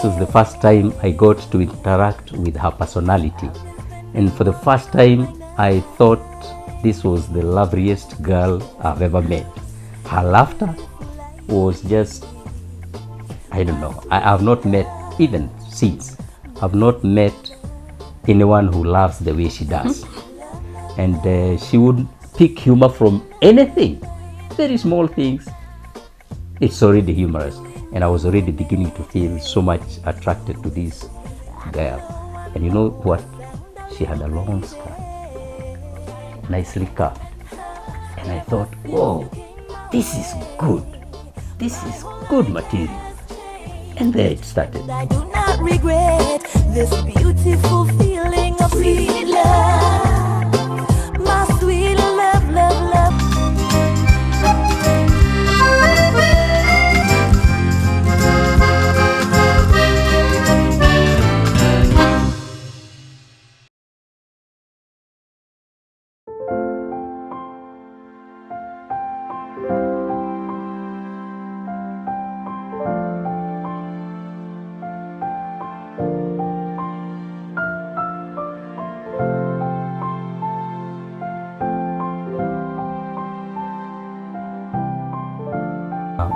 this was the first time I got to interact with her personality. And for the first time, I thought this was the loveliest girl I've ever met. Her laughter was just, I don't know, I've not met, even since, I've not met anyone who laughs the way she does. And she would pick humor from anything, very small things. It's already humorous. And I was already beginning to feel so much attracted to this girl. And you know what? She had a long skirt, nicely cut. And I thought, whoa, this is good. This is good material. And there it started. I do not regret this beautiful feeling of sweet love. My sweet love, love, love.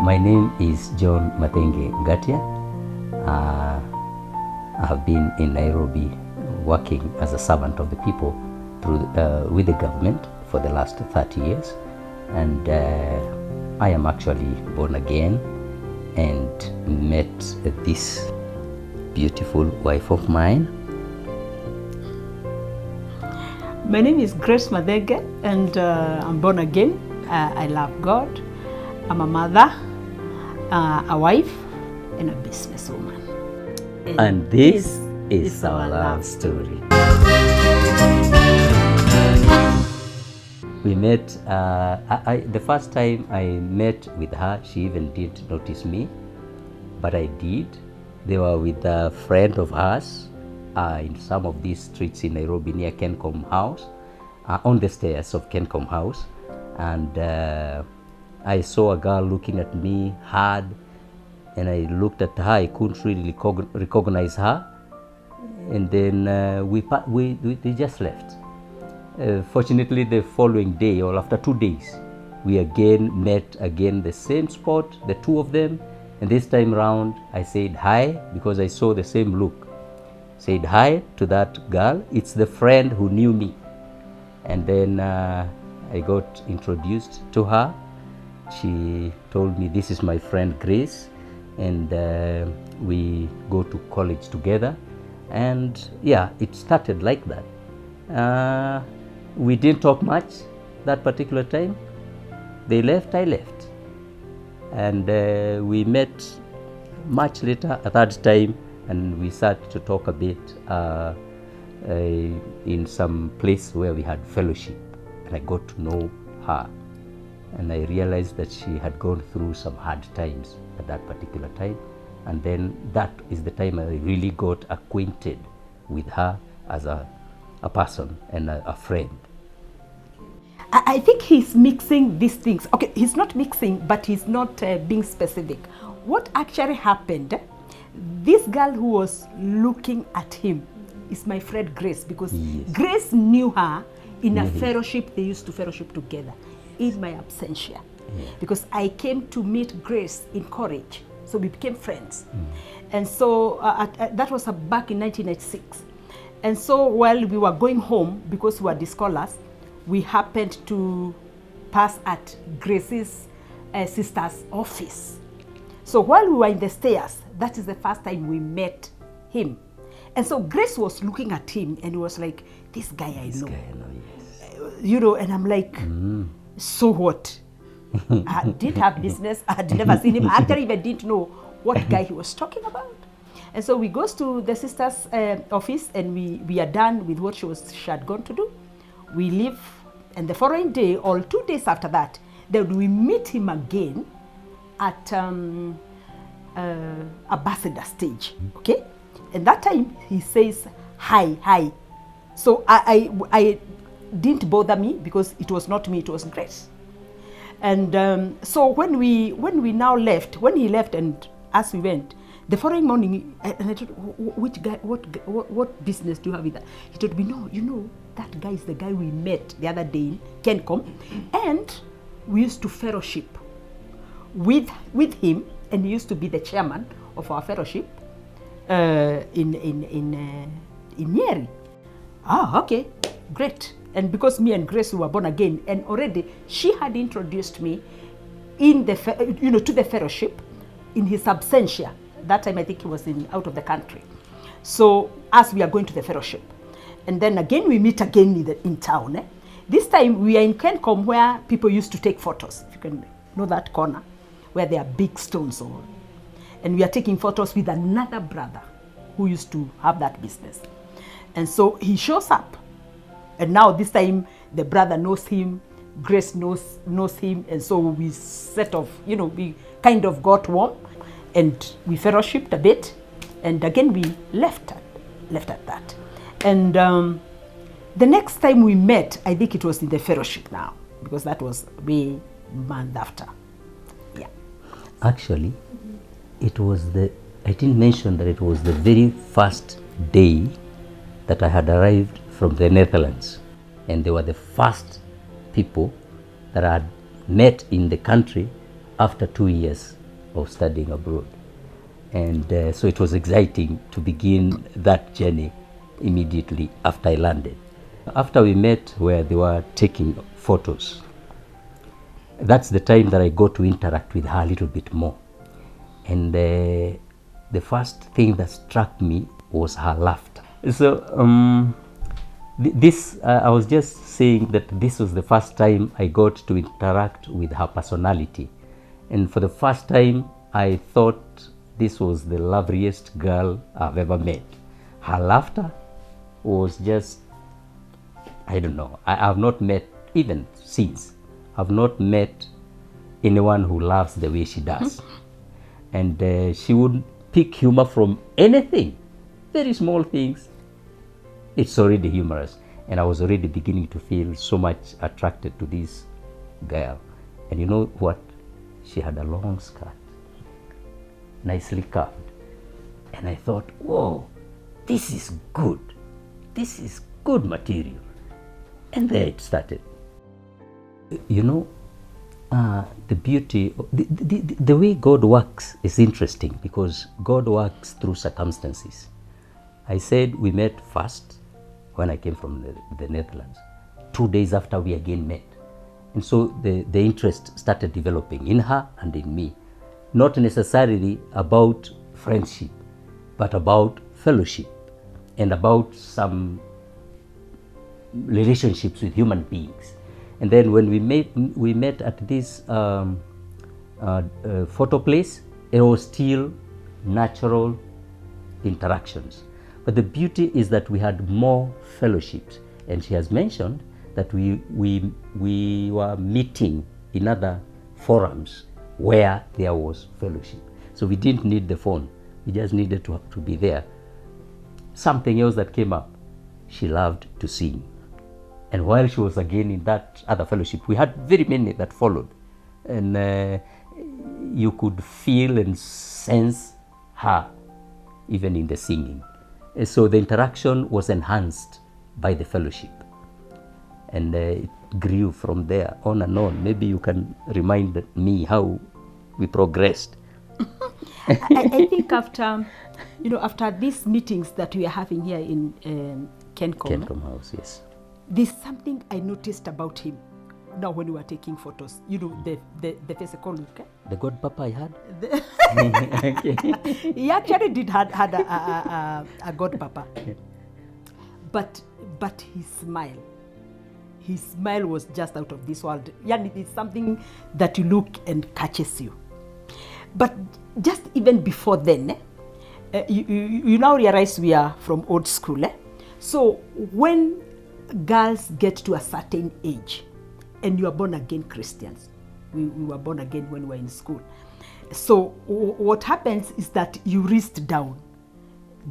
My name is John Mathenge Ngatia. I have been in Nairobi working as a servant of the people through, with the government for the last 30 years. And I am actually born again and met this beautiful wife of mine. My name is Grace Mathenge and I'm born again. I love God. I'm a mother, a wife, and a businesswoman. And this is our love story. We met, the first time I met with her, she even didn't notice me, but I did. They were with a friend of hers in some of these streets in Nairobi near Kencom House, on the stairs of Kencom House. And I saw a girl looking at me hard, and I looked at her. I couldn't really recognize her. And then they just left. Fortunately, the following day, or after 2 days, we again met the same spot, the two of them. And this time around, I said hi because I saw the same look. Said hi to that girl. It's the friend who knew me. And then I got introduced to her. She told me, this is my friend Grace, and we go to college together. And yeah, it started like that. We didn't talk much that particular time. They left, I left. And we met much later, a third time, and we started to talk a bit in some place where we had fellowship. And I got to know her. And I realized that she had gone through some hard times at that particular time. And then that is the time I really got acquainted with her as a person and a friend. I think he's mixing these things. Okay, he's not mixing, but he's not being specific. What actually happened, this girl who was looking at him is my friend Grace, because yes, Grace knew her in a fellowship. They used to fellowship together in my absentia, because I came to meet Grace in college, so we became friends. And so that was back in 1996. And so while we were going home, because we were the scholars, we happened to pass at Grace's sister's office. So while we were in the stairs, that is the first time we met him. And so Grace was looking at him and was like, this guy I know. Yes. You know, and I'm like, so what? I didn't have business. I had never seen him. I actually even didn't know what guy he was talking about. And so we goes to the sister's office, and we are done with what she had gone to do. We leave, and the following day, or 2 days after that, then we meet him again at Ambassador stage, okay? And that time he says, hi. So I didn't bother me, because it was not me, it was Grace. And so when we now left, when he left and as we went, The following morning, and I told, which guy, what business do you have with that? He told me, no, you know, that guy is the guy we met the other day in Kencom, and we used to fellowship with him, and he used to be the chairman of our fellowship in Nyeri. Ah, okay, great. And because me and Grace were born again, and already she had introduced me in the to the fellowship in his absentia. That time I think he was out of the country. So as we are going to the fellowship, and then again we meet again in town. This time we are in Kencom, where people used to take photos. If you can know that corner, where there are big stones all. And we are taking photos with another brother who used to have that business. And so he shows up. And now this time the brother knows him, Grace knows him, and so we we kind of got warm, and we fellowshipped a bit, and again we left at that. And the next time we met, I think it was in the fellowship now, because that was way month after. Yeah. Actually, it was I didn't mention that it was the very first day that I had arrived from the Netherlands, and they were the first people that I had met in the country after 2 years of studying abroad. And so it was exciting to begin that journey immediately after I landed. After we met, where they were taking photos, that's the time that I got to interact with her a little bit more. And the first thing that struck me was her laughter. So I was just saying that this was the first time I got to interact with her personality. And for the first time, I thought this was the loveliest girl I've ever met. Her laughter was just, I don't know, I have not met, even since, I've not met anyone who laughs the way she does. And she would pick humor from anything, very small things. It's already humorous. And I was already beginning to feel so much attracted to this girl. And you know what? She had a long skirt, nicely carved. And I thought, whoa, this is good. This is good material. And there it started. You know, the beauty, the way God works is interesting, because God works through circumstances. I said we met first when I came from the Netherlands. 2 days after we again met. And so the interest started developing in her and in me. Not necessarily about friendship, but about fellowship and about some relationships with human beings. And then when we met at this photo place, it was still natural interactions. But the beauty is that we had more fellowships, and she has mentioned that we were meeting in other forums where there was fellowship. So we didn't need the phone, we just needed to be there. Something else that came up, she loved to sing. And while she was again in that other fellowship, we had very many that followed. And you could feel and sense her even in the singing. So the interaction was enhanced by the fellowship, and it grew from there on and on. Maybe you can remind me how we progressed. I think after these meetings that we are having here in Kencom House, yes. There's something I noticed about him. Now when we were taking photos, the physical look. The God Papa I had? He actually did had a God Papa. But his smile was just out of this world. Yeah, it's something that you look and catches you. But just even before then, you now realize we are from old school. So when girls get to a certain age, and you are born again Christians. We were born again when we were in school. So what happens is that you write down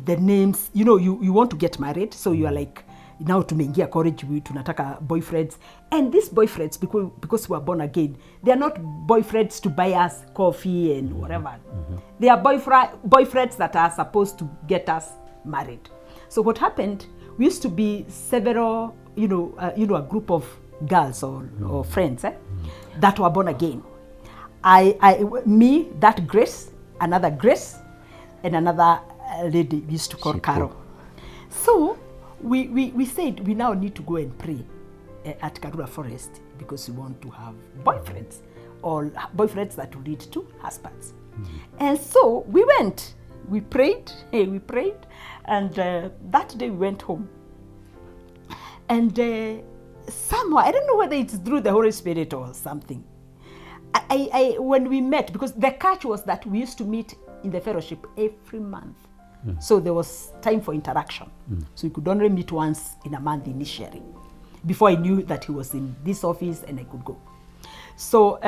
the names. You want to get married, so you are like, now tumeingia college, tunataka boyfriends, and these boyfriends, because we are born again, they are not boyfriends to buy us coffee and whatever. They are boyfriends that are supposed to get us married. So what happened, we used to be several, a group of girls or friends that were born again. Me, that Grace, another Grace, and another lady we used to call Carol. So we said we now need to go and pray at Karura Forest because we want to have boyfriends, or boyfriends that will lead to husbands. And so we went, we prayed, and that day we went home. And somewhere, I don't know whether it's through the Holy Spirit or something, when we met, because the catch was that we used to meet in the fellowship every month. So there was time for interaction. So we could only meet once in a month initially, before I knew that he was in this office and I could go. So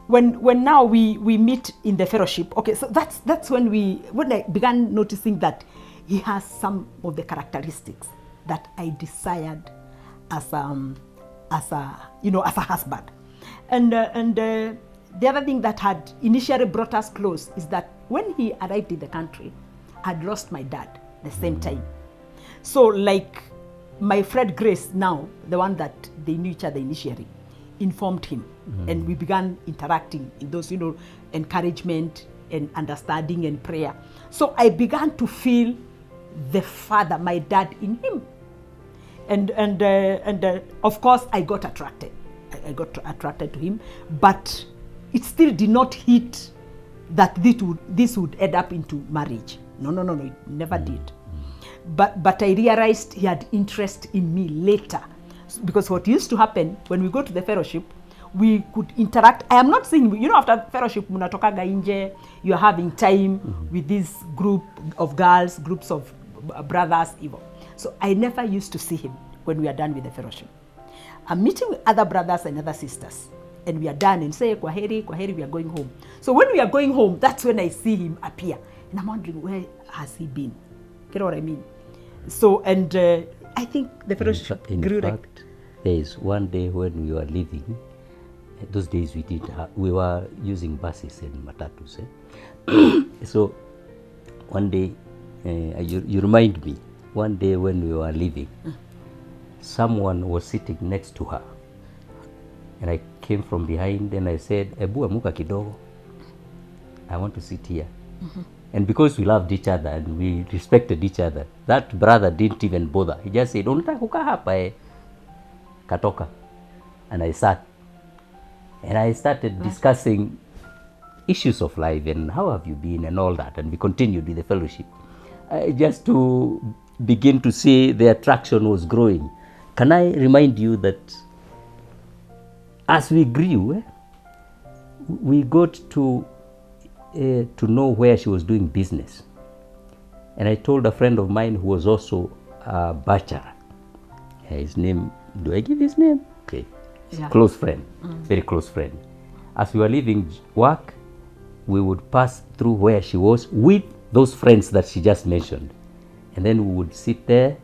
when now we meet in the fellowship, okay, so that's when I began noticing that he has some of the characteristics that I desired as a husband. And the other thing that had initially brought us close is that when he arrived in the country, I'd lost my dad the same time. So like my friend Grace now, the one that they knew each other initially, informed him, and we began interacting in those, encouragement and understanding and prayer. So I began to feel the father, my dad, in him. And of course I got attracted. I got attracted to him, but it still did not hit that this would end up into marriage. No, it never did. But I realized he had interest in me later, because what used to happen when we go to the fellowship, we could interact. I am not saying, after fellowship, munatokaga inje, you're having time with this group of girls, groups of brothers, even. So I never used to see him when we are done with the fellowship. I'm meeting with other brothers and other sisters, and we are done and say, kwaheri, we are going home. So when we are going home, that's when I see him appear. And I'm wondering, where has he been? You know what I mean? So, and I think the fellowship grew. In fact, there is one day when we were leaving, those days we were using buses and matatus. So one day, you remind me, one day when we were leaving, someone was sitting next to her. And I came from behind and I said, Ebu amuka kidogo, I want to sit here. And because we loved each other and we respected each other, that brother didn't even bother. He just said, unataka kukaa hapa katoka. And I sat. And I started discussing issues of life and how have you been and all that. And we continued with the fellowship. Just to begin to see the attraction was growing. Can I remind you that as we grew, we got to know where she was doing business. And I told a friend of mine who was also a bachelor. His name, do I give his name? Okay. Yeah. Close friend, very close friend. As we were leaving work, we would pass through where she was with those friends that she just mentioned. And then we would sit there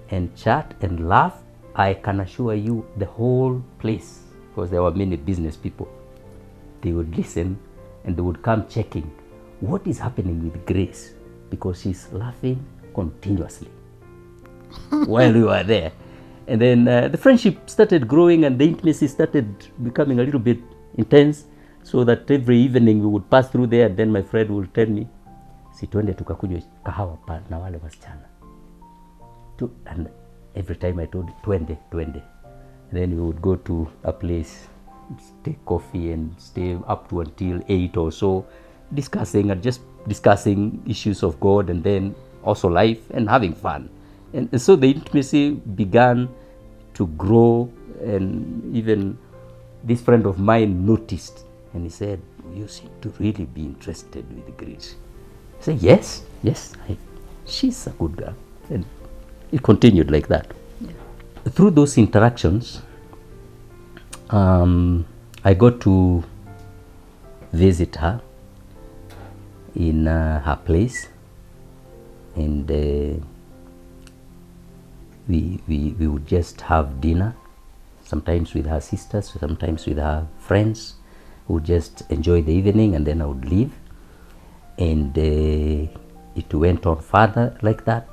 and chat and laugh. I can assure you the whole place, because there were many business people, they would listen and they would come checking what is happening with Grace, because she's laughing continuously while we were there. And then the friendship started growing and the intimacy started becoming a little bit intense, so that every evening we would pass through there, and then my friend would tell me, si tuende tukakunywe kahawa pa na wale wasichana. And every time I told twende. And then we would go to a place, take coffee and stay up to until 8 or so, discussing issues of God, and then also life and having fun. And so the intimacy began to grow, and even this friend of mine noticed, and he said, you seem to really be interested with Grace. I said, yes, she's a good girl. And it continued like that. Yeah. Through those interactions, I got to visit her in her place, and we would just have dinner, sometimes with her sisters, sometimes with her friends. We would just enjoy the evening, and then I would leave. And it went on further like that.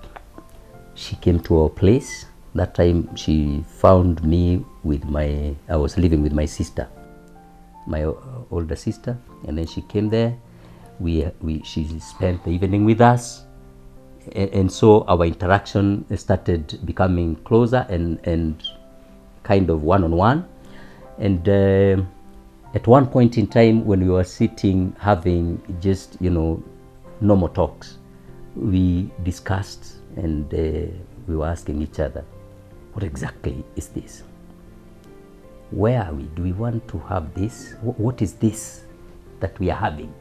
She came to our place. That time she found me with I was living with my sister, my older sister, and then she came there. She spent the evening with us, and so our interaction started becoming closer and kind of one-on-one. And at one point in time, when we were sitting having just normal talks, we discussed, and we were asking each other, what exactly is this? Where are we? Do we want to have this? What is this that we are having?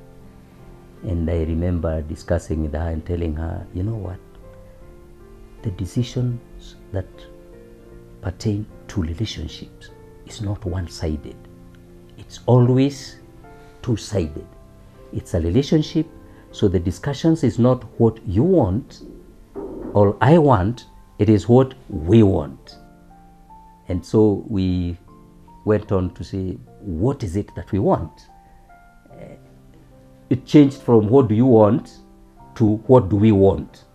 And I remember discussing with her and telling her, you know what? The decisions that pertain to relationships is not one-sided. It's always two-sided. It's a relationship, so the discussions is not what you want or I want, it is what we want. And so we went on to say, what is it that we want? It changed from what do you want to what do we want.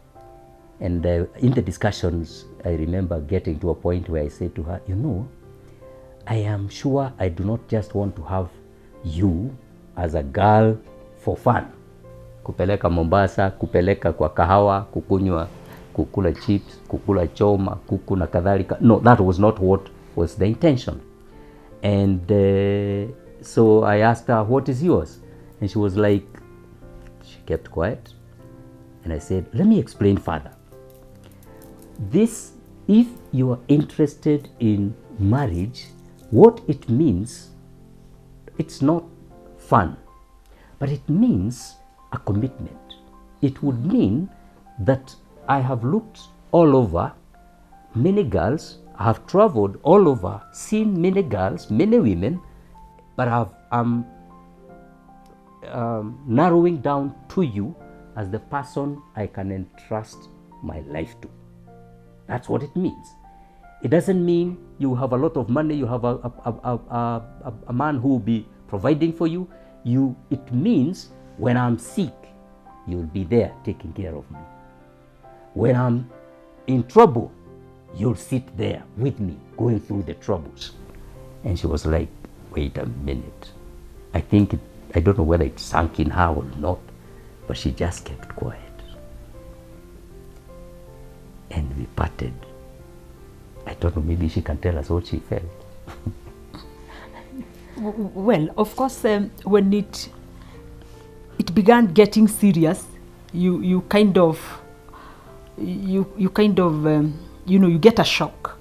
And in the discussions, I remember getting to a point where I said to her, I am sure I do not just want to have you as a girl for fun. Kupeleka Mombasa, kupeleka kwa kahawa, kukula chips, kukula choma, kuku na kadhalika. No, that was not what was the intention. And so I asked her, what is yours? And she was like, she kept quiet. And I said, let me explain further. This, if you are interested in marriage, what it means, it's not fun, but it means a commitment. It would mean that I have looked all over many girls, I have traveled all over, seen many girls, many women, but I'm narrowing down to you as the person I can entrust my life to. That's what it means. It doesn't mean you have a lot of money, you have a man who will be providing for you. It means when I'm sick, you'll be there taking care of me. When I'm in trouble, you'll sit there with me going through the troubles. And she was like, wait a minute. I don't know whether it sank in her or not, but she just kept quiet. And we parted. I don't know, maybe she can tell us what she felt. Well, of course, when it began getting serious, you kind of you get a shock.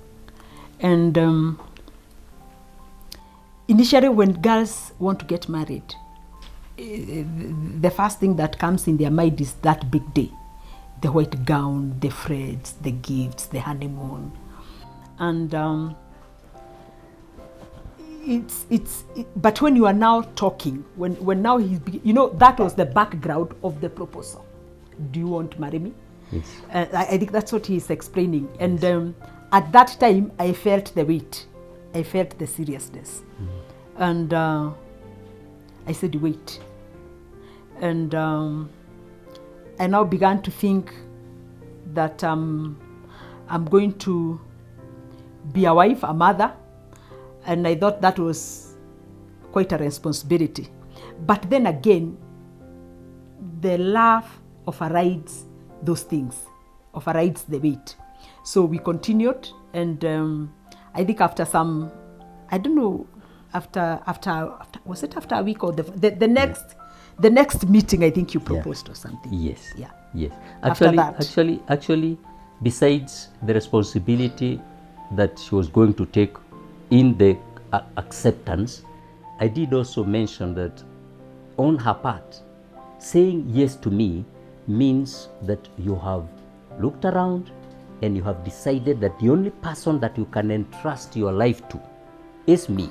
And initially, when girls want to get married, the first thing that comes in their mind is that big day, the white gown, the threads, the gifts, the honeymoon. And but when you are now talking, when now that was the background of the proposal. Do you want to marry me? Yes. I think that's what he's explaining. And at that time, I felt the weight. I felt the seriousness. Mm-hmm. And I said, wait. And I now began to think that I'm going to be a wife, a mother, and I thought that was quite a responsibility. But then again, the love overrides those things, overrides the weight. So we continued, and I think after some, I don't know, after was it after a week or the next meeting? I think you proposed or something. Yes. Yeah. Yes. Actually, besides the responsibility that she was going to take in the acceptance, I did also mention that on her part, saying yes to me means that you have looked around and you have decided that the only person that you can entrust your life to is me.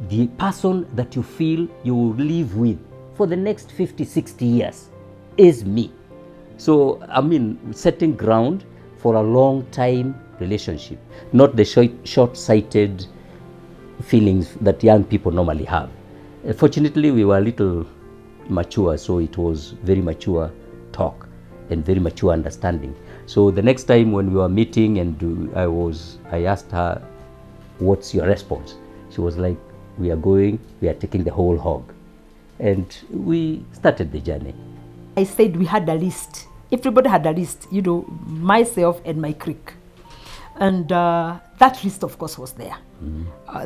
The person that you feel you will live with for the next 50, 60 years is me. So, setting ground for a long time relationship, not the short-sighted feelings that young people normally have. Fortunately, we were a little mature, so it was very mature talk and very mature understanding. So the next time when we were meeting and I asked her, what's your response? She was like, we are taking the whole hog. And we started the journey. I said we had a list. Everybody had a list, myself and my creek. And that list, of course, was there.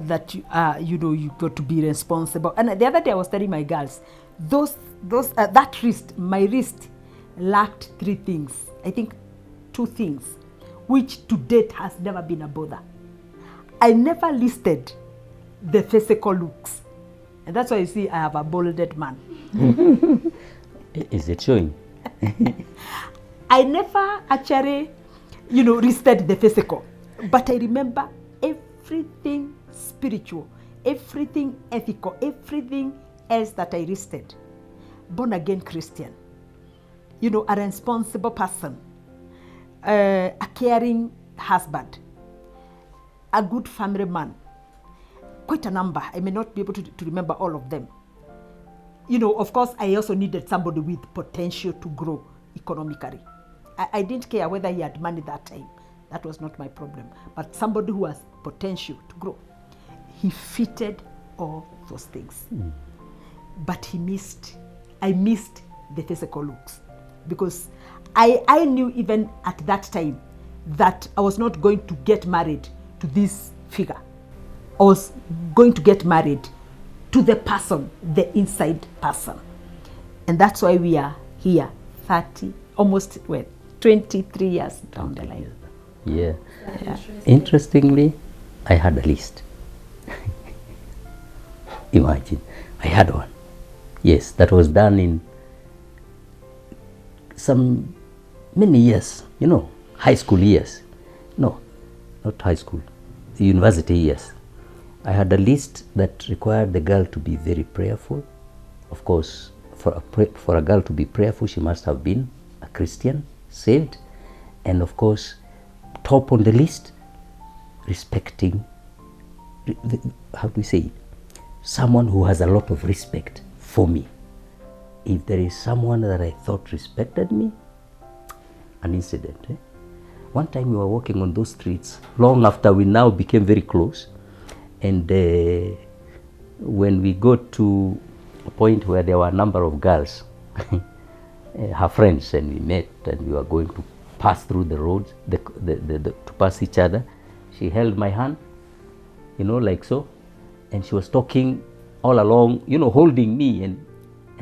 That you got to be responsible. And the other day I was telling my girls, that list, my list lacked 3 things. I think 2 things, which to date has never been a bother. I never listed the physical looks. And that's why you see I have a balded man. Is it showing? I never actually, listed the physical. But I remember everything spiritual, everything ethical, everything else that I listed. Born again Christian, a responsible person, a caring husband, a good family man. Quite a number. I may not be able to remember all of them. Of course, I also needed somebody with potential to grow economically. I didn't care whether he had money that time. That was not my problem. But somebody who has potential to grow. He fitted all those things. But I missed the physical looks. Because I knew even at that time that I was not going to get married to this figure. I was going to get married to the person, the inside person. And that's why we are here 23 years down the line. Yeah. Interestingly, I had a list. Imagine, I had one. Yes, that was done in many years, high school years. No, not high school, university years. I had a list that required the girl to be very prayerful. Of course, for a girl to be prayerful, she must have been a Christian, saved. And of course, top on the list, respecting, how do we say it? Someone who has a lot of respect for me. If there is someone that I thought respected me, an incident. One time we were walking on those streets, long after we now became very close. And when we got to a point where there were a number of girls, her friends, and we met and we were going to pass through the roads, to pass each other, she held my hand, like so, and she was talking all along, holding me, and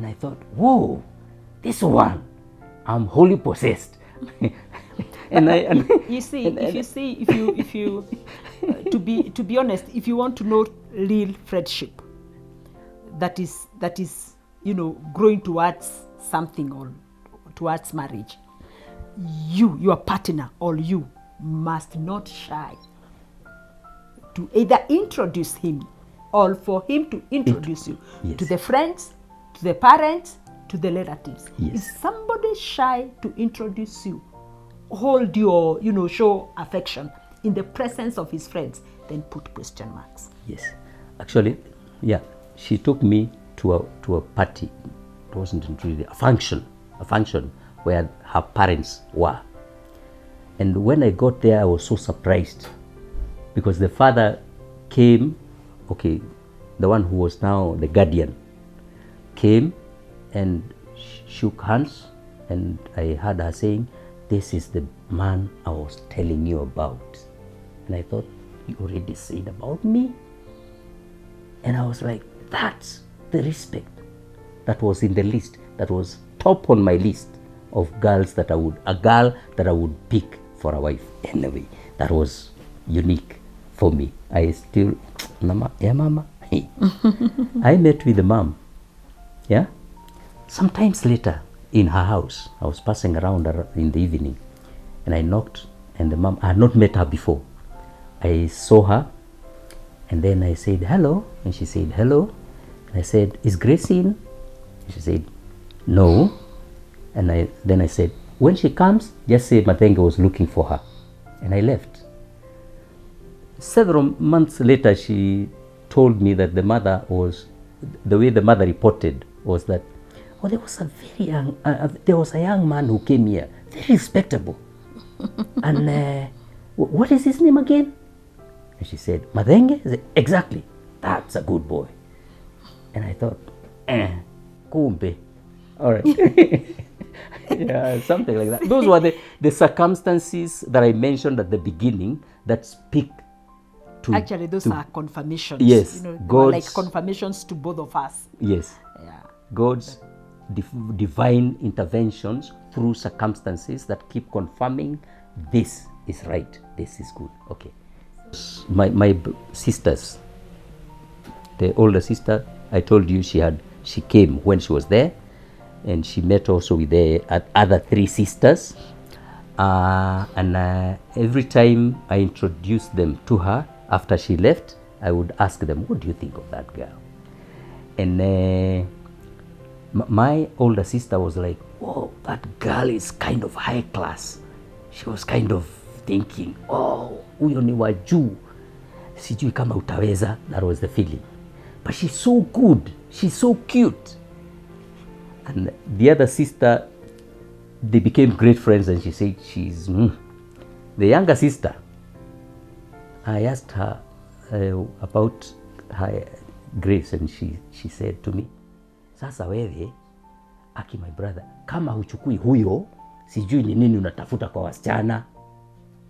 I thought, whoa, this one, I'm wholly possessed. To be honest, if you want to know real friendship, that is, growing towards something or towards marriage, your partner or you must not shy to either introduce him or for him to introduce you to the friends, to the parents, to the relatives. Yes. Is somebody shy to introduce you, hold your, show affection in the presence of his friends, then put question marks. Yes, actually, yeah, she took me to a party. It wasn't really a function where her parents were. And when I got there, I was so surprised because the father came, the one who was now the guardian, came and shook hands, and I heard her saying, "This is the man I was telling you about." And I thought, you already said about me? And I was like, that's the respect that was in the list, that was top on my list of girls a girl that I would pick for a wife. Anyway, that was unique for me. I still, mama. I met with the mom, yeah? Sometimes later in her house, I was passing around in the evening and I knocked, and the mom, I had not met her before. I saw her and then I said, hello, and she said, hello. And I said, is Grace in? She said, no. And then I said, when she comes, just say Mathenge was looking for her. And I left. Several months later, she told me that the way the mother reported was that, oh, there was a very young, there was a young man who came here, very respectable. And what is his name again? And she said, Mathenge? I said, exactly, that's a good boy. And I thought, kumbe. All right. Yeah, something like that. Those were the circumstances that I mentioned at the beginning that speak to... Actually, those are confirmations. Yes. You know, they were like confirmations to both of us. Yes. Yeah. God's divine interventions through circumstances that keep confirming this is right, this is good. Okay. My sisters, the older sister, I told you she came when she was there, and she met also with the other 3 sisters. And every time I introduced them to her after she left, I would ask them, what do you think of that girl? And my older sister was like, whoa, that girl is kind of high class. She was kind of thinking, oh, huyo ni wa juu, sijui kama utaweza. That was the feeling. But she's so good, she's so cute. And the other sister, they became great friends, and she said she's the younger sister. I asked her about her grace, and she said to me, sasa wewe, Aki my brother, kama huchukui huyo, sijui ni nini unatafuta kwa wasichana.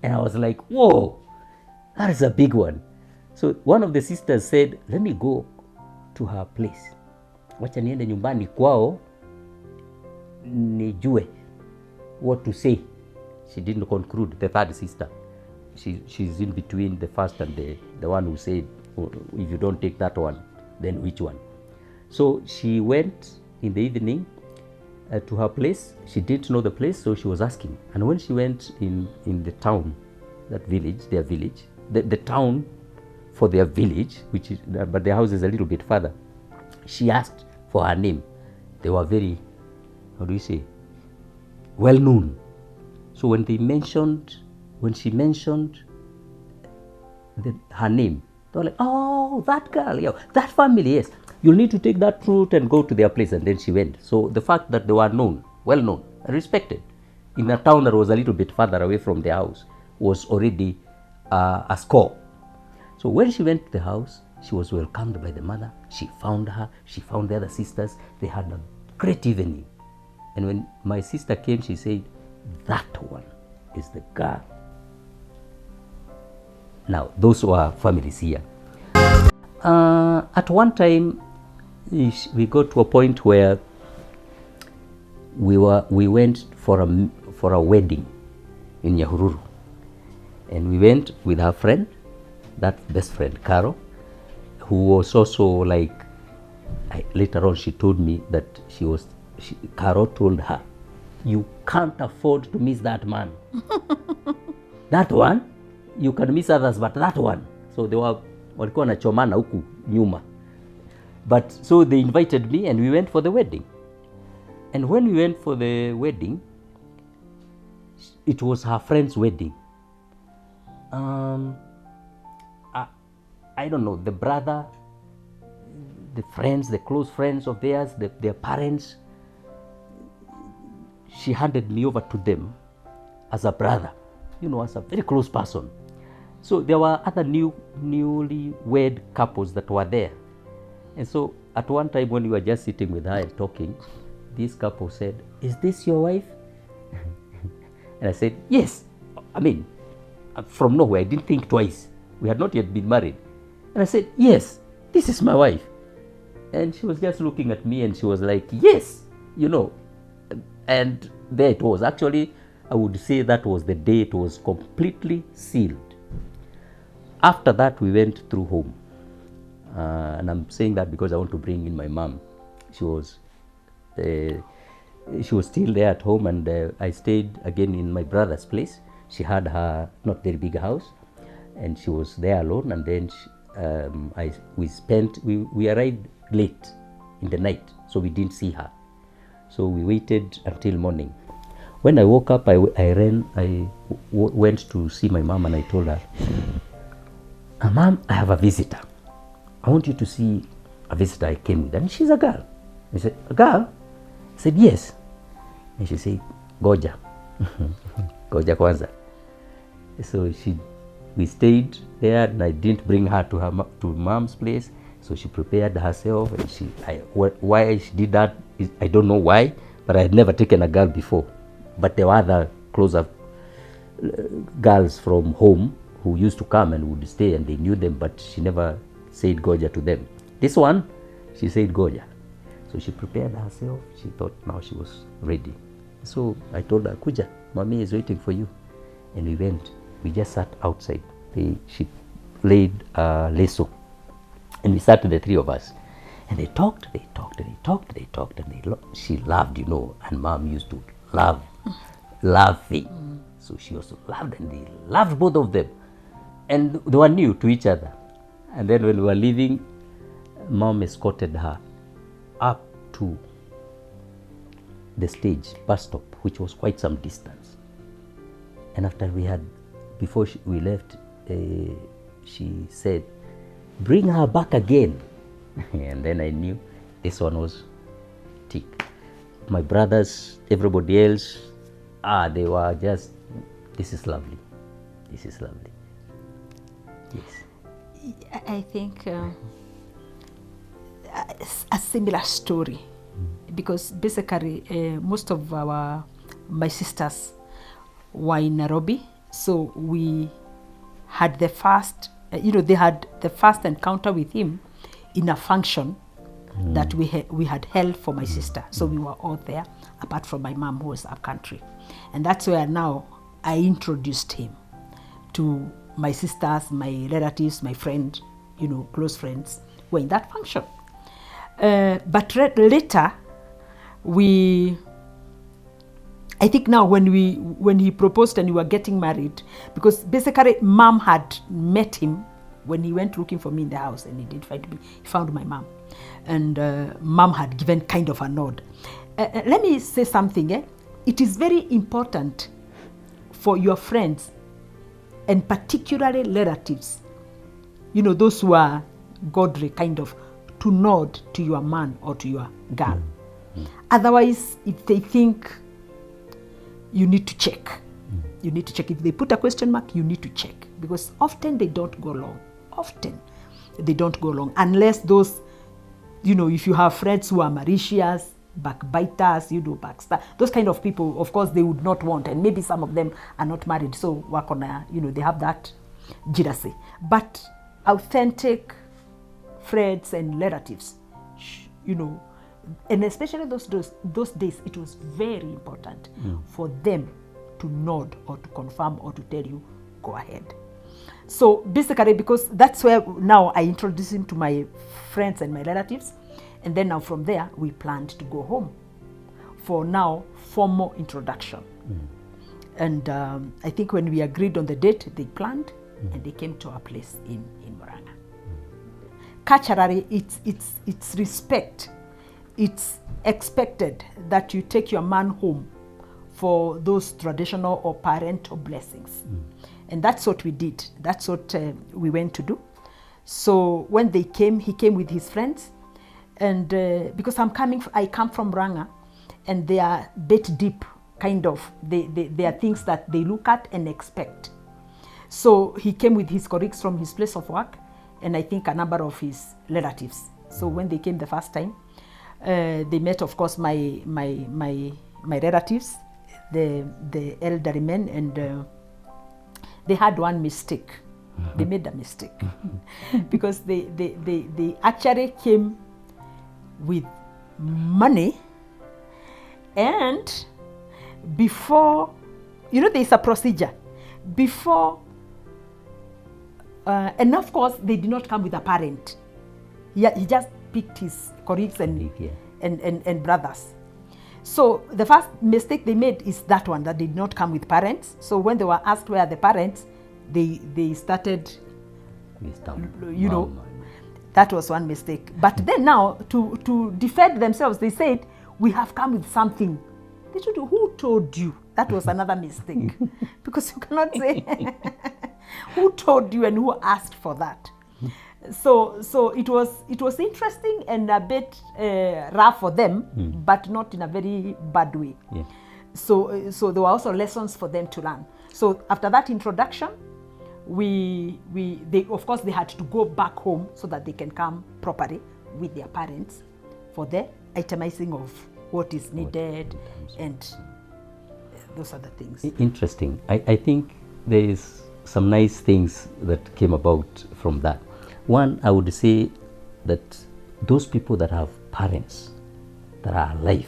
And I was like, whoa, that is a big one. So one of the sisters said, let me go to her place. Wacha niende nyumbani kwao, nijue what to say. She didn't conclude, the third sister. She's in between the first and the one who said, oh, if you don't take that one, then which one? So she went in the evening to her place. She didn't know the place, so she was asking. And when she went in the town, that village, their village, the town for their village, which is, but their house is a little bit further, she asked for her name. They were very, how do you say, well known. So when she mentioned her name, they were like, oh, that girl, yeah, that family, yes. You'll need to take that route and go to their place. And then she went. So the fact that they were known, well known, and respected in a town that was a little bit further away from their house was already a score. So when she went to the house, she was welcomed by the mother. She found her. She found the other sisters. They had a great evening. And when my sister came, she said, that one is the girl. Now, those were families here. At one time, we got to a point where we went for a wedding in Nyahururu, and we went with her friend, that best friend Carol, who was also like, later on she told me that Carol told her, you can't afford to miss that man. That one, you can miss others, but that one. So they were walikuwa wanachomana huku nyuma. But so they invited me and we went for the wedding. And when we went for the wedding, it was her friend's wedding. I don't know, the brother, the friends, the close friends of theirs, their parents, she handed me over to them as a brother, as a very close person. So there were other newly wed couples that were there. And so at one time when we were just sitting with her and talking, this couple said, is this your wife? And I said, yes. I mean, from nowhere, I didn't think twice. We had not yet been married. And I said, yes, this is my wife. And she was just looking at me and she was like, yes, And there it was. Actually, I would say that was the day it was completely sealed. After that, we went through home. And I'm saying that because I want to bring in my mom. She was still there at home, and I stayed again in my brother's place. She had her not very big house, and she was there alone. And then we arrived late in the night, so we didn't see her. So we waited until morning. When I woke up, I ran, went to see my mom, and I told her, Mom, I have a visitor. I want you to see a visitor I came with. And she's a girl. I said, a girl? I said, yes. And she said, Goja. Goja kwanza. So we stayed there, and I didn't bring her to mom's place. So she prepared herself, and why she did that, I don't know why, but I had never taken a girl before. But there were other closer girls from home who used to come and would stay, and they knew them, but she never said Goja to them. This one, she said Goja. So she prepared herself. She thought now she was ready. So I told her, Kuja, mommy is waiting for you. And we went. We just sat outside. She played leso. And we sat, the three of us. And they talked, and she laughed, and mom used to love laughing. So she also laughed, and they loved, both of them. And they were new to each other. And then when we were leaving, mom escorted her up to the stage, bus stop, which was quite some distance. And after before we left, she said, bring her back again. And then I knew this one was tick. My brothers, everybody else, they were just, this is lovely. This is lovely. Yes. I think a similar story, because basically most of my sisters were in Nairobi, so we had the first, they had the first encounter with him in a function that we had held for my sister. So we were all there, apart from my mom, who was up country. And that's where now I introduced him to my sisters, my relatives, my friend, close friends who were in that function. But later, I think now when he proposed and we were getting married, because basically mom had met him when he went looking for me in the house, and he didn't find me. He found my mom, and mom had given kind of a nod. Let me say something. It is very important for your friends, and particularly relatives, those who are godly, kind of, to nod to your man or to your girl. Otherwise, if they think, you need to check. You need to check. If they put a question mark, you need to check, because often they don't go long. Often they don't go long, unless those, if you have friends who are malicious, backbiters, backstab, those kind of people, of course, they would not want, and maybe some of them are not married, so work on they have that jealousy. But authentic friends and relatives, and especially those days, it was very important for them to nod or to confirm or to tell you, go ahead. So basically, because that's where now I introduced him to my friends and my relatives, and then now from there we planned to go home for now formal introduction. And I think when we agreed on the date, they planned and they came to our place in Murang'a. Culturally, it's respect. It's expected that you take your man home for those traditional or parental blessings. And that's what we did. That's what we went to do. So when they came, he came with his friends. And because I come from Murang'a, and they are bit deep, kind of. They are things that they look at and expect. So he came with his colleagues from his place of work, and I think a number of his relatives. So when they came the first time, they met, of course, my relatives, the elderly men, and they had one mistake. They made a mistake because they actually came with money, and before, there's a procedure before, and of course they did not come with a parent. He just picked his colleagues and brothers. So the first mistake they made is that one, that they did not come with parents. So when they were asked where are the parents, they started, that was one mistake. But then now, to defend themselves, they said, we have come with something. They told you, who told you That was another mistake. Because you cannot say who told you and who asked for that. So it was interesting and a bit rough for them, but not in a very bad way. Yeah. So there were also lessons for them to learn. So after that introduction, they of course they had to go back home so that they can come properly with their parents for the itemizing of what is needed and those other things. Interesting. I think there is some nice things that came about from that. One, I would say that those people that have parents that are alive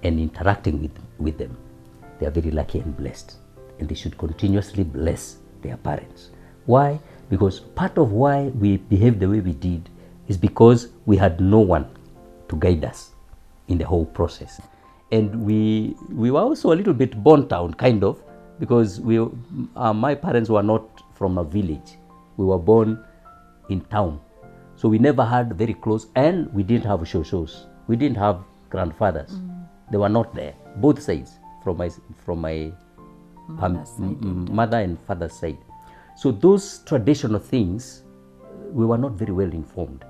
and interacting with them, they are very lucky and blessed, and they should continuously bless their parents. Why? Because part of why we behaved the way we did is because we had no one to guide us in the whole process. And we were also a little bit burnt out, kind of, because my parents were not from a village. We were born in town. So we never had very close, and we didn't have shoshos. We didn't have grandfathers. They were not there, both sides, from my mother and father's side. So those traditional things, we were not very well informed.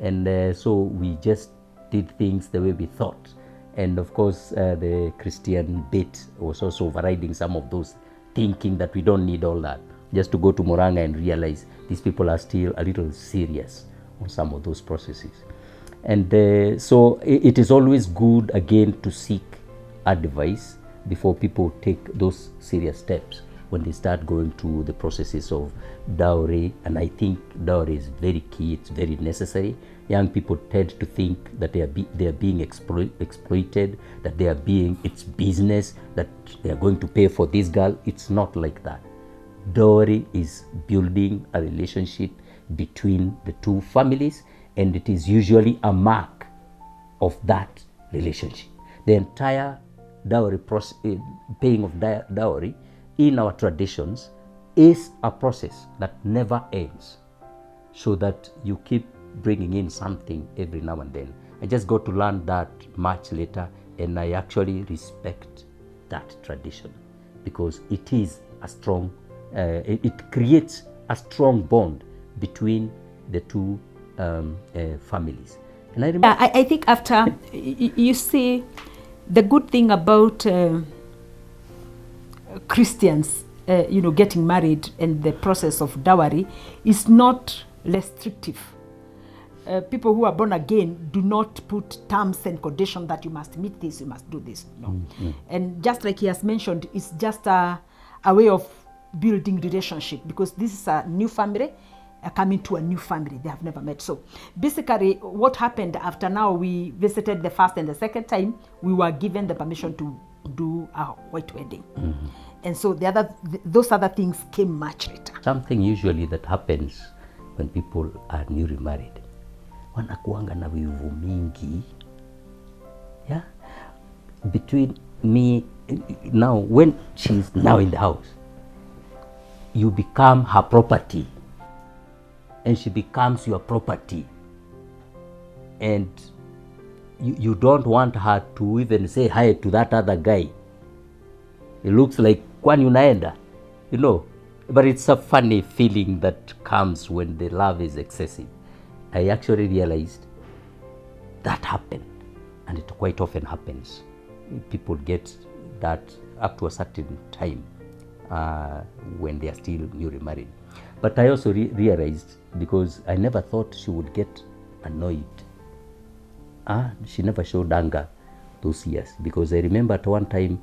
And so we just did things the way we thought. And of course, the Christian bit was also overriding some of those, thinking that we don't need all that. Just to go to Moranga and realize these people are still a little serious on some of those processes. And so it is always good, again, to seek advice before people take those serious steps when they start going through the processes of dowry. And I think dowry is very key, it's very necessary. Young people tend to think that they are being exploited, that it's business, that they are going to pay for this girl. It's not like that. Dowry is building a relationship between the two families, and it is usually a mark of that relationship. The entire dowry paying of dowry in our traditions is a process that never ends, so that you keep bringing in something every now and then. I just got to learn that much later, and I actually respect that tradition because it is a strong, it creates a strong bond between the two families. And I remember, I think after, you see, the good thing about Christians, getting married and the process of dowry is not restrictive. People who are born again do not put terms and conditions that you must meet this, you must do this. No. And just like he has mentioned, it's just a way of building relationship, because this is a new family coming to a new family they have never met. So basically what happened after now we visited the first and the second time, we were given the permission to do a white wedding. And so those other things came much later. Something usually that happens when people are newly married, wanakuanga na wivu mingi, yeah, between me now. When she's now in the house, you become her property and she becomes your property, and you don't want her to even say hi to that other guy. It looks like kwani unaenda, but it's a funny feeling that comes when the love is excessive. I actually realized that happened, and it quite often happens. People get that up to a certain time when they are still newly married. But I also realized, because I never thought she would get annoyed. She never showed anger those years, because I remember at one time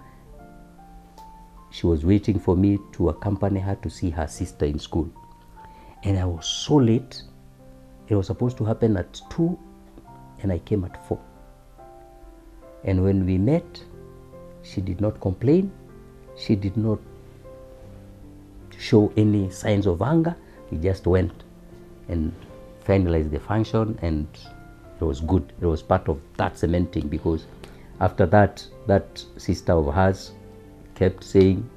she was waiting for me to accompany her to see her sister in school, and I was so late. It was supposed to happen at 2, and I came at 4. And when we met, she did not complain. She did not show any signs of anger. We just went and finalized the function, and it was good. It was part of that cementing, because after that, that sister of hers kept saying,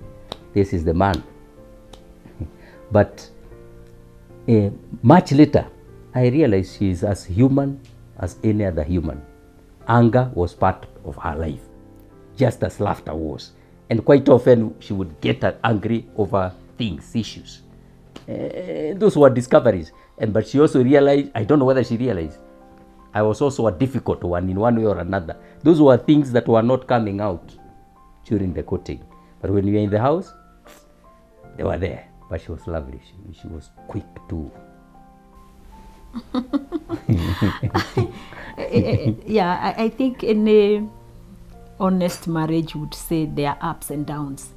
"This is the man." But much later, I realized she is as human as any other human. Anger was part of her life, just as laughter was. And quite often she would get angry over things, issues. Those were discoveries. But she also realized, I don't know whether she realized, I was also a difficult one in one way or another. Those were things that were not coming out during the courting. But when we were in the house, they were there. But she was lovely. She was quick to... Yeah, I think in a honest marriage would say there are ups and downs.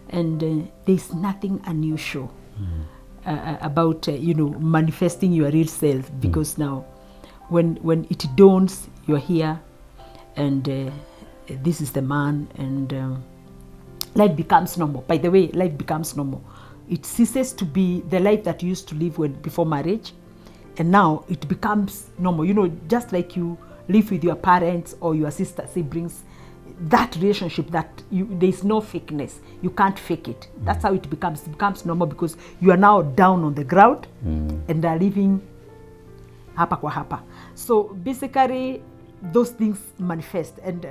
And there's nothing unusual about, manifesting your real self, because now when it dawns, you're here, and this is the man, and life becomes normal. By the way, life becomes normal. It ceases to be the life that you used to live before marriage, and now it becomes normal. Just like you live with your parents or your sister, siblings, that relationship, there's no fakeness. You can't fake it. That's how it becomes. It becomes normal because you are now down on the ground and are living hapa kwa hapa. So basically, those things manifest. And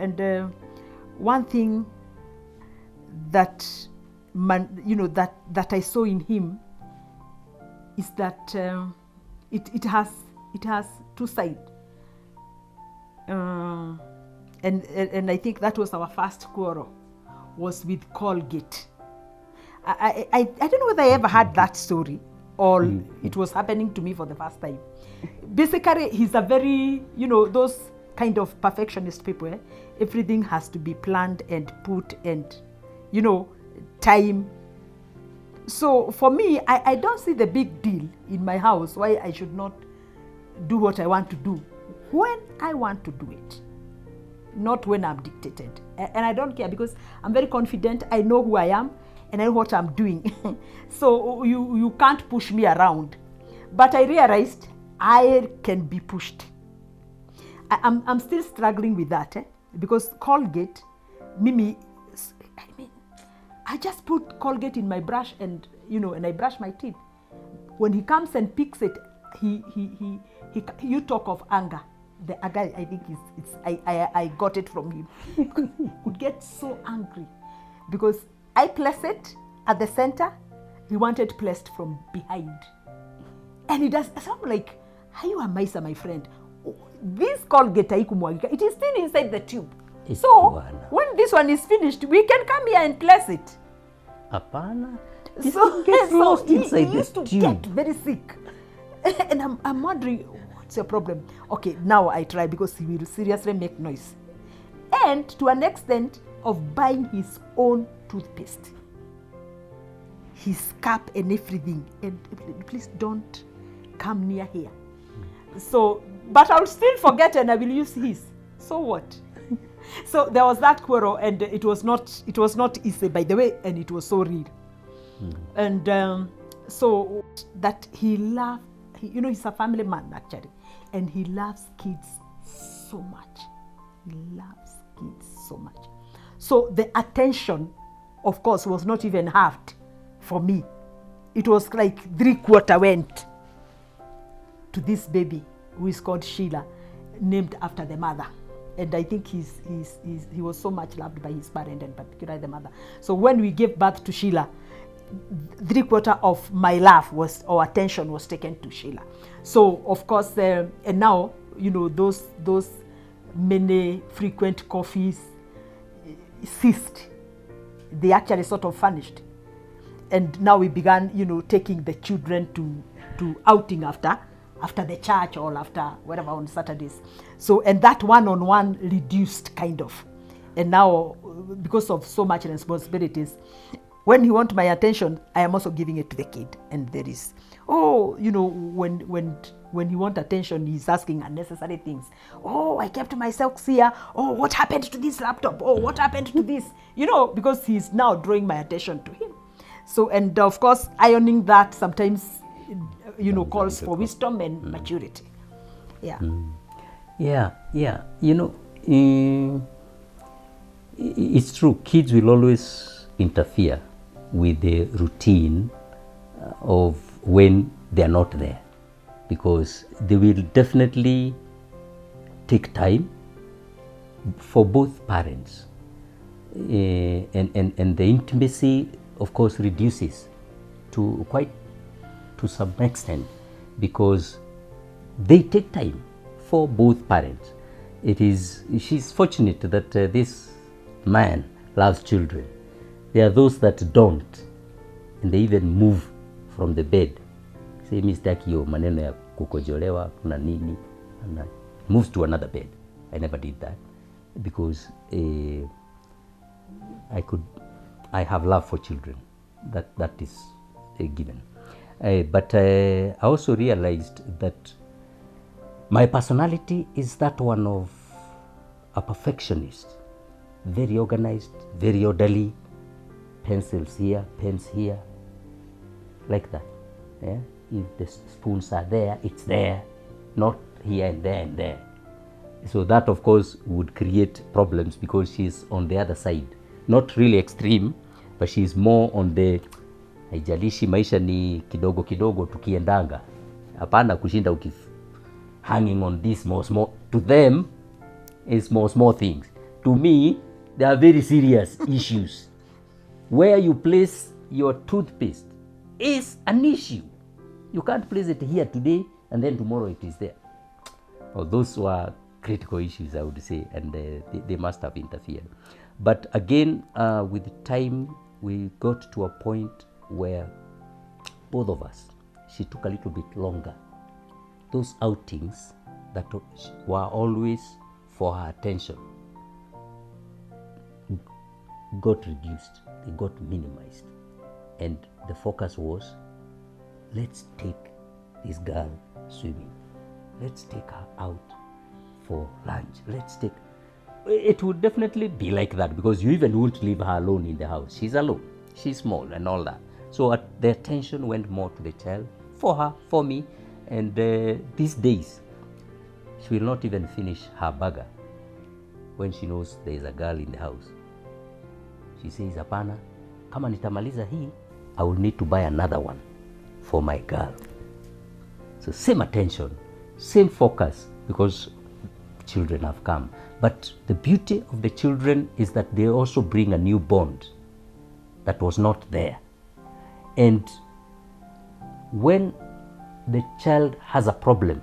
one thing that that I saw in him is that it has two sides. And I think that was our first quarrel, was with Colgate. I don't know whether I ever had that story or it was happening to me for the first time. Basically, he's a very, those kind of perfectionist people. Everything has to be planned and put and, time. So for me, I don't see the big deal in my house why I should not do what I want to do when I want to do it, not when I'm dictated. And I don't care because I'm very confident. I know who I am and I know what I'm doing. So you can't push me around. But I realized I can be pushed. I'm still struggling with that because Colgate, Mimi, I just put Colgate in my brush and I brush my teeth. When he comes and picks it, you talk of anger. The anger, I think I got it from him. He could get so angry because I place it at the center. He wanted placed from behind, and he does. So I'm like, "Are you a miser, my friend? This Colgate it is still inside the tube. So when this one is finished, we can come here and place it." Apana. So gets lost inside he used the to tube. get very sick, and I'm wondering, what's your problem? Okay, now I try because he will seriously make noise, and to an extent of buying his own toothpaste, his cap and everything. And please don't come near here. So, but I'll still forget and I will use his. So what? So there was that quarrel, and it was not easy, by the way, and it was so real. And so that he loved, he's a family man actually, and he loves kids so much. He loves kids so much. So the attention, of course, was not even half for me. It was like 3/4 went to this baby who is called Sheila, named after the mother. And I think he was so much loved by his parent, and particularly the mother. So when we gave birth to Sheila, 3/4 of my love or attention was taken to Sheila. So of course, and now those many frequent coffees ceased. They actually sort of vanished, and now we began taking the children to outing after the church or after whatever on Saturdays. So, and that one-on-one reduced kind of. And now, because of so much responsibilities, when he wants my attention, I am also giving it to the kid. And there is, when he wants attention, he's asking unnecessary things. Oh, I kept my socks here. Oh, what happened to this laptop? Oh, what happened to this? Because he's now drawing my attention to him. So, and of course, ironing that sometimes calls for wisdom and maturity. Yeah. Yeah. It's true. Kids will always interfere with the routine of when they're not there, because they will definitely take time for both parents and the intimacy, of course, reduces to some extent, because they take time for both parents. She's fortunate that this man loves children. There are those that don't, and they even move from the bed. Say, Mr. Kio, maneno ya kukojolewa, kuna nini, and moves to another bed. I never did that, because I have love for children. That is a given. But I also realized that my personality is that one of a perfectionist, very organized, very orderly, pencils here, pens here, like that. Yeah? If the spoons are there, it's there, not here and there and there. So that, of course, would create problems, because she's on the other side. Not really extreme, but she's more on the haijalishi maisha ni kidogo kidogo tukiendanga. Hapana kushinda hanging on these small. To them, it's small things. To me, they are very serious issues. Where you place your toothpaste is an issue. You can't place it here today and then tomorrow it is there. Well, those were critical issues, I would say, and they must have interfered. But again, with time, we got to a point where both of us, she took a little bit longer. Those outings that were always for her attention got reduced, they got minimized. And the focus was, let's take this girl swimming. Let's take her out for lunch. It would definitely be like that, because you even won't leave her alone in the house. She's alone. She's small and all that. So the attention went more to the child, for her, for me. And these days, she will not even finish her burger when she knows there is a girl in the house. She says, hapana, kama nitamaliza hii, I will need to buy another one for my girl. So same attention, same focus, because children have come. But the beauty of the children is that they also bring a new bond that was not there. And when the child has a problem,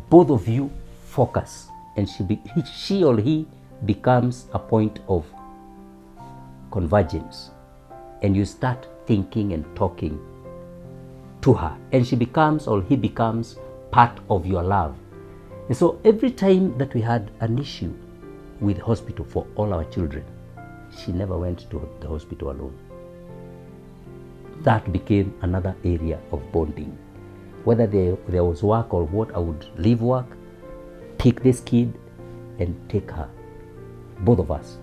both of you focus, and she or he becomes a point of convergence, and you start thinking and talking to her, and she becomes or he becomes part of your love. And so every time that we had an issue with hospital for all our children, she never went to the hospital alone. That became another area of bonding. Whether there was work or what, I would leave work, pick this kid and take her, both of us.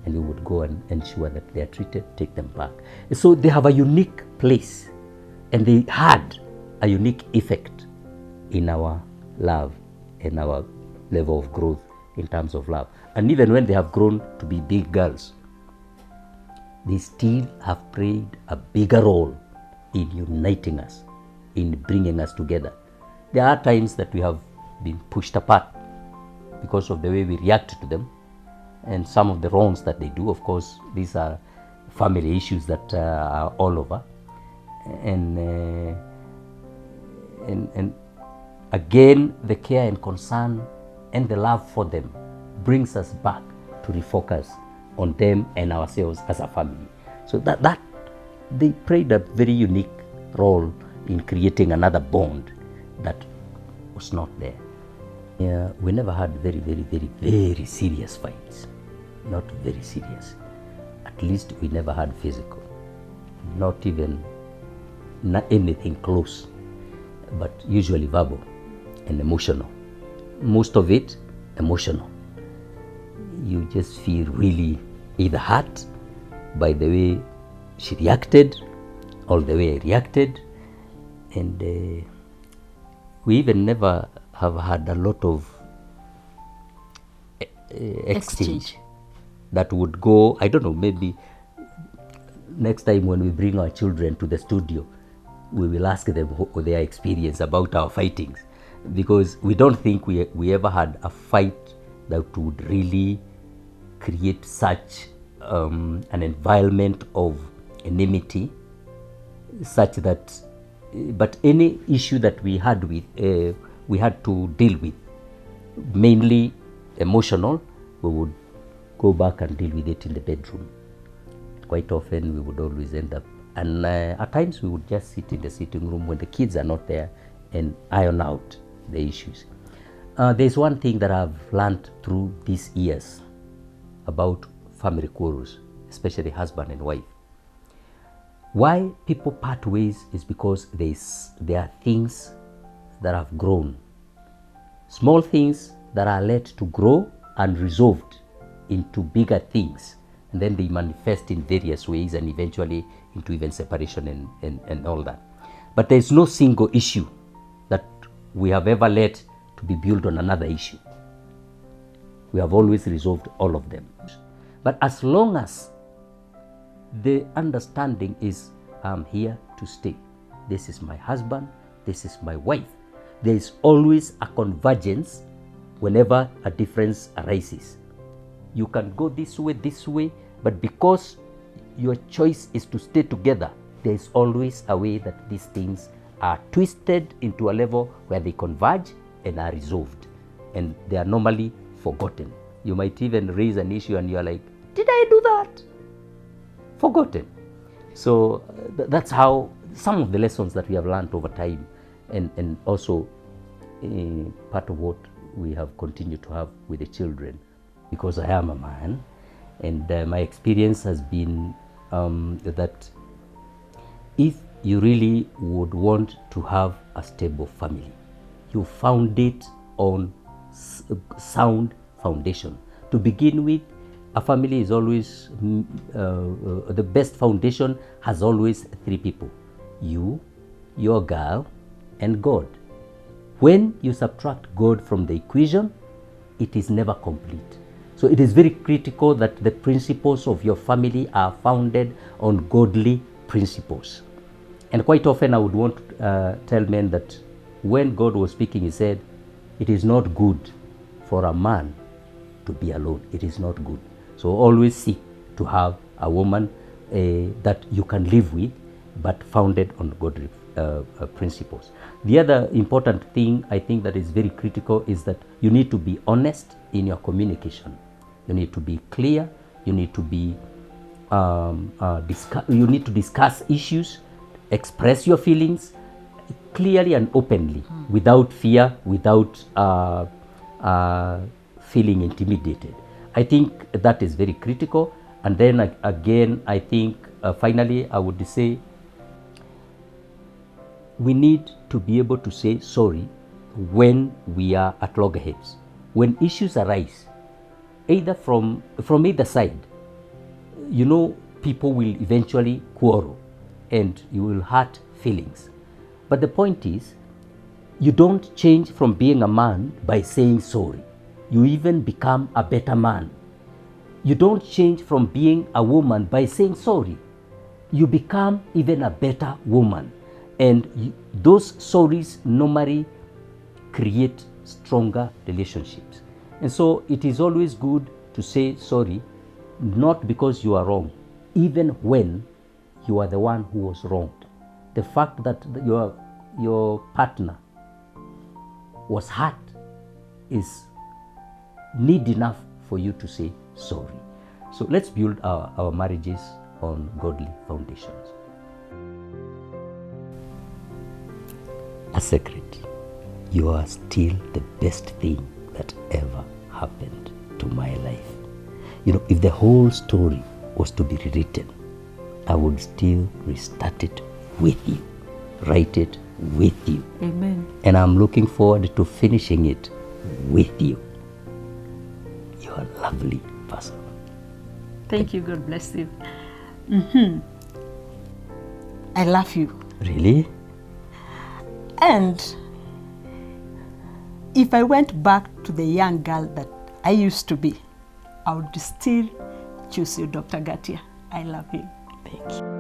And we would go and ensure that they are treated, take them back. So they have a unique place, and they had a unique effect in our love and our level of growth in terms of love. And even when they have grown to be big girls, they still have played a bigger role in uniting us, in bringing us together. There are times that we have been pushed apart because of the way we react to them and some of the wrongs that they do. Of course, these are family issues that are all over. And again, the care and concern and the love for them brings us back to refocus on them and ourselves as a family. So that they played a very unique role in creating another bond that was not there. Yeah, we never had very, very, very, very serious fights. Not very serious. At least we never had physical. Not anything close, but usually verbal and emotional. Most of it emotional. You just feel really either hurt by the way she reacted or the way I reacted. And we even never have had a lot of exchange that would go, I don't know, maybe next time when we bring our children to the studio, we will ask them their experience about our fightings, because we don't think we ever had a fight that would really create such an environment of enmity, such that, but any issue that we had to deal with, mainly emotional, we would go back and deal with it in the bedroom. Quite often we would always end up, and at times we would just sit in the sitting room when the kids are not there and iron out the issues. There's one thing that I've learned through these years about family quarrels, especially husband and wife. Why people part ways is because there are things that have grown, small things that are let to grow and resolved into bigger things, and then they manifest in various ways and eventually into even separation and all that. But there's no single issue that we have ever let to be built on another issue. We have always resolved all of them. But as long as the understanding is, I'm here to stay, this is my husband, this is my wife, there is always a convergence whenever a difference arises. You can go this way, but because your choice is to stay together, there is always a way that these things are twisted into a level where they converge and are resolved, and they are normally forgotten. You might even raise an issue and you are like, did I do that? Forgotten. So that's how some of the lessons that we have learned over time, and also part of what we have continued to have with the children, because I am a man, and my experience has been that if you really would want to have a stable family, you found it on sound foundation. To begin with, a family is always, the best foundation has always three people: you, your girl, and God. When you subtract God from the equation, it is never complete. So it is very critical that the principles of your family are founded on godly principles. And quite often I would want to tell men that when God was speaking, he said, it is not good for a man to be alone. It is not good. So always seek to have a woman that you can live with, but founded on godly principles. The other important thing I think that is very critical is that you need to be honest in your communication. You need to be clear. You need to be you need to discuss issues, express your feelings clearly and openly, without fear, without feeling intimidated. I think that is very critical. And then again, I think finally I would say we need to be able to say sorry when we are at loggerheads. When issues arise, either from either side, you know, people will eventually quarrel and you will hurt feelings. But the point is, you don't change from being a man by saying sorry. You even become a better man. You don't change from being a woman by saying sorry. You become even a better woman. And those sorries normally create stronger relationships. And so it is always good to say sorry, not because you are wrong, even when you are the one who was wronged. The fact that your partner was hurt is need enough for you to say sorry. So let's build our marriages on godly foundations. A secret: you are still the best thing that ever happened to my life. You know, if the whole story was to be rewritten, I would still restart it with you, write it with you. Amen. And I'm looking forward to finishing it with you. You're a lovely person. Thank you. God bless you. I love you. Really? And if I went back to the young girl that I used to be, I would still choose you, Dr. Gatia. I love you. Thank you.